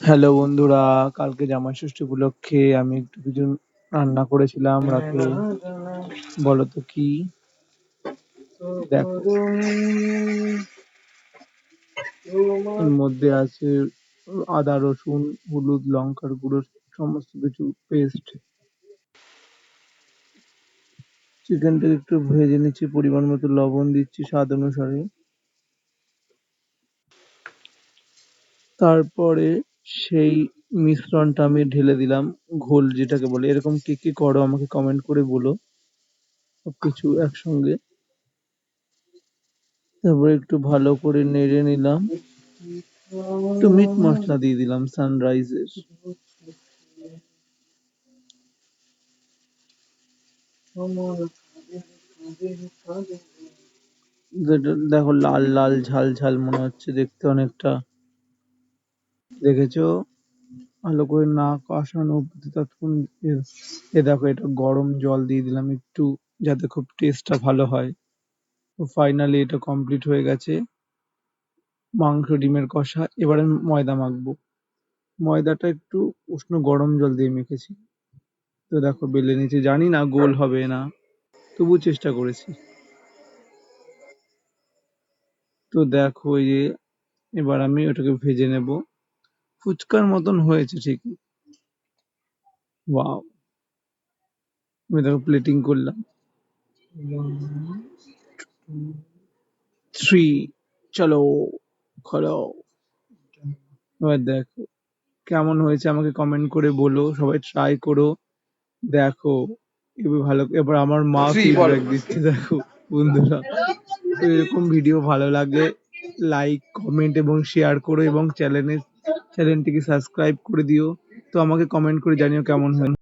Hello বন্ধুরা, কালকে জামাই ষষ্ঠী উপলক্ষে আমি একটু কিছু রান্না করেছিলাম রাতে। বলো তো কি? দেখো, এর মধ্যে আছে আদা, রসুন, হলুদ, লঙ্কার গুঁড়ো, সমস্ত কিছু পেস্ট। চিকেনটাকে একটু ভেজে নিচ্ছি, পরিমাণ মতো লবণ দিচ্ছি স্বাদ অনুসারে। তারপরে সেই মিশ্রণটা আমি ঢেলে দিলাম, ঘোল যেটাকে বলে। এরকম কে কে করো আমাকে কমেন্ট করে বলো। সবকিছু একসঙ্গে তারপরে একটু ভালো করে নেড়ে নিলাম। একটু মিট মশলা দিয়ে দিলাম সানরাইজের। যেটা দেখো লাল লাল ঝাল ঝাল মনে হচ্ছে দেখতে অনেকটা। দেখেছো? ভালো করে না কষানো অবধি ততক্ষণ। এ দেখো, এটা গরম জল দিয়ে দিলাম একটু, যাতে খুব টেস্টটা ভালো হয়। তো ফাইনালি এটা কমপ্লিট হয়ে গেছে, মাংস ডিমের কষা। এবারে আমি ময়দা মাখবো। ময়দাটা একটু উষ্ণ গরম জল দিয়ে মেখেছি। তো দেখো বেলে নিচে, জানি না গোল হবে না, তবু চেষ্টা করেছি। তো দেখো এই যে, এবার আমি ওটাকে ভেজে নেব। ফুচকার মতন হয়েছে ঠিকই। ওয়াও! আমি দেখো প্লেটিং করলাম। 3, চলো খোলো। এবার দেখো কেমন হয়েছে, আমাকে কমেন্ট করে বলো। সবাই ট্রাই করো, দেখো। এবার ভালো, এবার আমার মা ফিডব্যাক দিচ্ছে দেখো বন্ধুরা। তো এরকম ভিডিও ভালো লাগলে লাইক, কমেন্ট এবং শেয়ার করো, এবং চ্যানেলটিকে সাবস্ক্রাইব করে দিও। তো আমাকে কমেন্ট করে জানিও কেমন হয়।